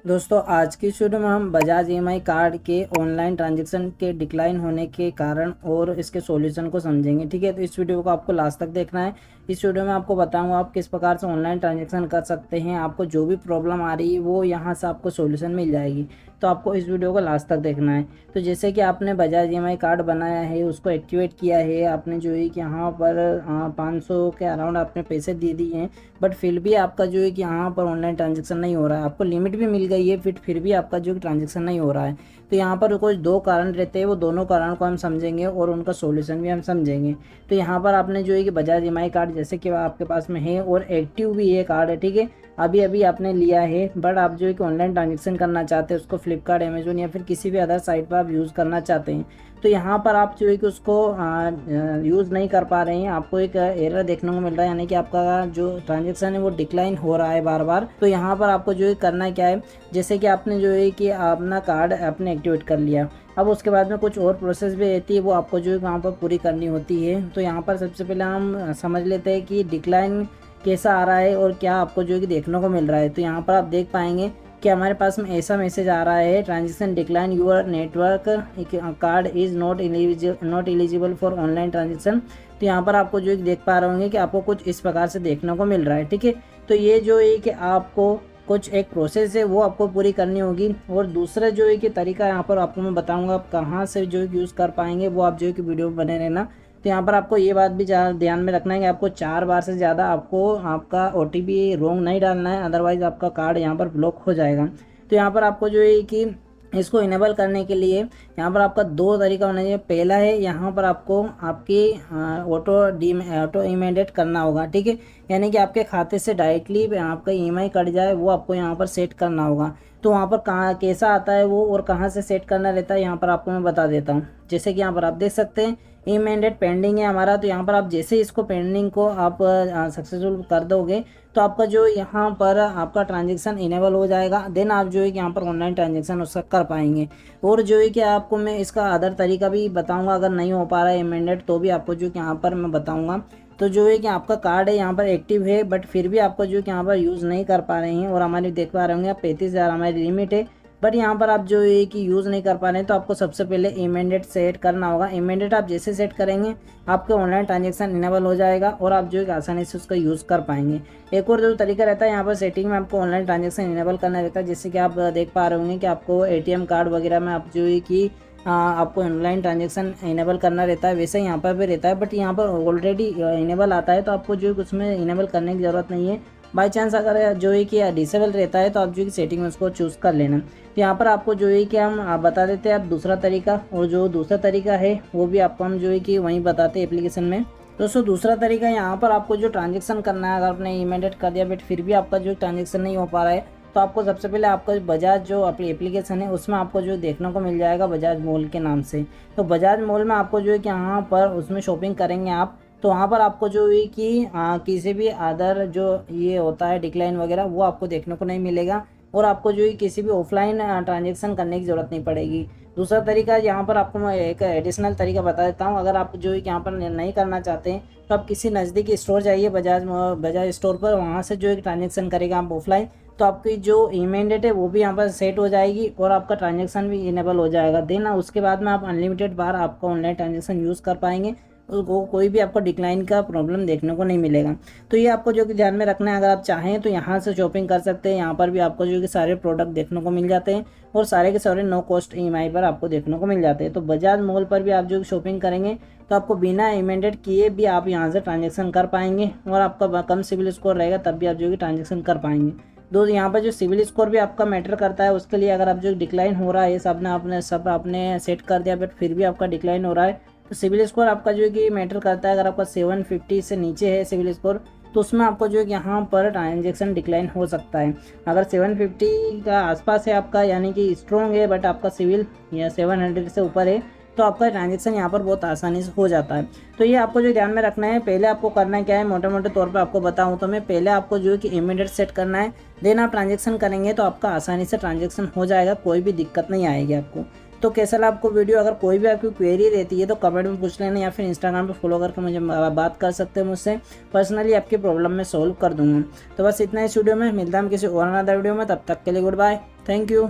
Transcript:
दोस्तों आज की वीडियो में हम बजाज ईएमआई कार्ड के ऑनलाइन ट्रांजैक्शन के डिक्लाइन होने के कारण और इसके सॉल्यूशन को समझेंगे। ठीक है, तो इस वीडियो को आपको लास्ट तक देखना है। इस वीडियो में आपको बताऊंगा आप किस प्रकार से ऑनलाइन ट्रांजैक्शन कर सकते हैं। आपको जो भी प्रॉब्लम आ रही है वो यहाँ से आपको सॉल्यूशन मिल जाएगी, तो आपको इस वीडियो को लास्ट तक देखना है। तो जैसे कि आपने बजाज ईएमआई कार्ड बनाया है, उसको एक्टिवेट किया है, आपने जो है कि यहाँ पर 500 के अराउंड आपने पैसे दे दिए हैं, बट फिर भी आपका जो है कि यहाँ पर ऑनलाइन ट्रांजैक्शन नहीं हो रहा है। आपको लिमिट भी मिल गई है, फिर भी आपका जो ट्रांजैक्शन नहीं हो रहा है। तो यहाँ पर कुछ दो कारण रहते हैं, वो दोनों कारण को हम समझेंगे और उनका सॉल्यूशन भी हम समझेंगे। तो यहाँ पर आपने जो है कि बजाज ईएमआई कार्ड जैसे कि आपके पास में है और एक्टिव भी है कार्ड है, ठीक है, अभी अभी आपने लिया है, बट आप जो है कि ऑनलाइन ट्रांजैक्शन करना चाहते हैं उसको फ्लिपकार्ट, अमेजोन या फिर किसी भी अदर साइट पर आप यूज़ करना चाहते हैं, तो यहाँ पर आप जो है कि उसको यूज़ नहीं कर पा रहे हैं। आपको एक एरर देखने को मिल रहा है, यानी कि आपका जो ट्रांजैक्शन है वो डिक्लाइन हो रहा है बार बार। तो यहाँ पर आपको जो है करना क्या है, जैसे कि आपने जो है कि अपना कार्ड आपने एक्टिवेट कर लिया, अब उसके बाद में कुछ और प्रोसेस भी रहती है, वो आपको जो है वहाँ पर पूरी करनी होती है। तो यहाँ पर सबसे पहले हम समझ लेते हैं कि डिक्लाइन कैसा आ रहा है और क्या आपको जो है कि देखने को मिल रहा है। तो यहाँ पर आप देख पाएंगे कि हमारे पास में ऐसा मैसेज आ रहा है, transaction decline, your network card is not eligible for online transaction. तो यहाँ पर आपको जो है देख पा रहे होंगे कि आपको कुछ इस प्रकार से देखने को मिल रहा है। ठीक है, तो ये जो है कि आपको कुछ एक प्रोसेस है वो आपको पूरी करनी होगी। और दूसरा जो है कि तरीका यहाँ पर आपको मैं बताऊँगा आप कहाँ से जो है यूज़ कर पाएंगे, वो आप जो है कि वीडियो में बने रहना। तो यहाँ पर आपको ये बात भी ध्यान में रखना है कि आपको 4 बार से ज़्यादा आपको आपका ओटीपी रॉन्ग नहीं डालना है, अदरवाइज़ आपका कार्ड यहाँ पर ब्लॉक हो जाएगा। तो यहाँ पर आपको जो है कि इसको इनेबल करने के लिए यहाँ पर आपका दो तरीका होना चाहिए। पहला है यहाँ पर आपको आपकी ऑटो इमीडिएट करना होगा, ठीक है, यानी कि आपके खाते से डायरेक्टली आपका ईएमआई कट जाए, वो आपको यहाँ पर सेट करना होगा। तो वहाँ पर कहाँ कैसा आता है वो और कहाँ से सेट करना रहता है, यहाँ पर आपको मैं बता देता हूँ। जैसे कि यहाँ पर आप देख सकते हैं इमीडिएट पेंडिंग है हमारा, तो यहाँ पर आप जैसे इसको पेंडिंग को आप सक्सेसफुल कर दोगे तो आपका जो यहाँ पर आपका ट्रांजैक्शन इनेबल हो जाएगा। देन आप जो है कि यहाँ पर ऑनलाइन ट्रांजैक्शन उसका कर पाएंगे। और जो है कि आपको मैं इसका अदर तरीका भी बताऊंगा, अगर नहीं हो पा रहा है इमीडिएट तो भी आपको जो कि यहाँ पर मैं बताऊंगा। तो जो है कि आपका कार्ड है यहाँ पर एक्टिव है, बट फिर भी आपको जो कि यहाँ पर यूज़ नहीं कर पा रहे हैं, और हमारे देख पा रहे होंगे 35,000 हमारी लिमिट है, बट यहाँ पर आप जो है कि यूज़ नहीं कर पा रहे हैं। तो आपको सबसे पहले इमीडिएट सेट करना होगा। इमीडिएट आप जैसे सेट करेंगे आपके ऑनलाइन ट्रांजैक्शन इनेबल हो जाएगा और आप जो है आसानी से उसका यूज़ कर पाएंगे। एक और जो तरीका रहता है यहाँ पर सेटिंग में आपको ऑनलाइन ट्रांजैक्शन इनेबल करना रहता है, जैसे कि आप देख पा रहे होंगे कि आपको एटीएम कार्ड वगैरह में आप जो है कि आपको ऑनलाइन ट्रांजैक्शन इनेबल करना रहता है, वैसे यहाँ पर भी रहता है, बट यहाँ पर ऑलरेडी इनेबल आता है, तो आपको जो है उसमें इनेबल करने की ज़रूरत नहीं है। बाई चांस अगर जो है कि डिसेबल रहता है तो आप जो है कि सेटिंग में उसको चूज़ कर लेना। तो यहाँ पर आपको जो है कि हम बता देते हैं आप दूसरा तरीका, और जो दूसरा तरीका है वो भी आपको हम जो है कि वहीं बताते हैं एप्लीकेशन में। दोस्तों दूसरा तरीका यहाँ पर आपको जो ट्रांजैक्शन करना है, अगर आपने इमीडिएट कर दिया बट फिर भी आपका जो ट्रांजैक्शन नहीं हो पा रहा है, तो आपको सबसे पहले आपका बजाज जो अपनी एप्लीकेशन है उसमें आपको जो देखने को मिल जाएगा बजाज मॉल के नाम से। तो बजाज मॉल में आपको जो है कि यहाँ पर उसमें शॉपिंग करेंगे आप, तो वहाँ पर आपको जो है कि किसी भी अदर जो ये होता है डिक्लाइन वगैरह वो आपको देखने को नहीं मिलेगा, और आपको जो है किसी भी ऑफलाइन ट्रांजैक्शन करने की ज़रूरत नहीं पड़ेगी। दूसरा तरीका यहाँ पर आपको मैं एक एडिशनल तरीका बता देता हूँ। अगर आप जो है यहाँ पर नहीं करना चाहते हैं तो आप किसी नज़दीकी स्टोर जाइए, बजाज स्टोर पर, वहाँ से जो है ट्रांजैक्शन करेगा आप ऑफलाइन, तो आपकी जो इमीडिएट है वो भी यहाँ पर सेट हो जाएगी और आपका ट्रांजैक्शन भी इनेबल हो जाएगा। देन उसके बाद में आप अनलिमिटेड बार आपका ऑनलाइन ट्रांजैक्शन यूज़ कर पाएंगे, उसको कोई भी आपको डिक्लाइन का प्रॉब्लम देखने को नहीं मिलेगा। तो ये आपको जो कि ध्यान में रखना है। अगर आप चाहें तो यहाँ से शॉपिंग कर सकते हैं, यहाँ पर भी आपको जो कि सारे प्रोडक्ट देखने को मिल जाते हैं और सारे के सारे नो कॉस्ट ईएमआई पर आपको देखने को मिल जाते हैं। तो बजाज मॉल पर भी आप जो शॉपिंग करेंगे तो आपको बिना इमीडिएट किए भी आप यहाँ से ट्रांजेक्शन कर पाएंगे, और आपका कम सिविल स्कोर रहेगा तब भी आप जो कि ट्रांजेक्शन कर पाएंगे। दोस्तों यहाँ पर जो सिविल स्कोर भी आपका मैटर करता है, उसके लिए अगर आप जो डिक्लाइन हो रहा है सब आपने सेट कर दिया बट फिर भी आपका डिक्लाइन हो रहा है, तो सिविल स्कोर आपका जो है कि मैटर करता है। अगर आपका 750 से नीचे है सिविल स्कोर तो उसमें आपको जो है कि यहाँ पर ट्रांजेक्शन डिक्लाइन हो सकता है। अगर 750 का आसपास है आपका, यानी कि स्ट्रॉन्ग है, बट आपका सिविल या 700 से ऊपर है, तो आपका ट्रांजेक्शन यहाँ पर बहुत आसानी से हो जाता है। तो ये आपको जो ध्यान में रखना है। पहले आपको करना क्या है, मोटे मोटे तौर पे आपको बताऊँ तो मैं पहले आपको जो है कि इमीडिएट सेट करना है, देन आप ट्रांजेक्शन करेंगे तो आपका आसानी से ट्रांजेक्शन हो जाएगा, कोई भी दिक्कत नहीं आएगी आपको। तो कैसा लगा आपको वीडियो? अगर कोई भी आपकी क्वेरी रहती है तो कमेंट में पूछ लेना, या फिर इंस्टाग्राम पे फॉलो करके मुझे बात कर सकते हैं मुझसे। पर्सनली आपकी प्रॉब्लम में सोल्व कर दूंगा। तो बस इतना इस वीडियो में, मिलता है हम किसी और अनदर वीडियो में। तब तक के लिए गुड बाय, थैंक यू।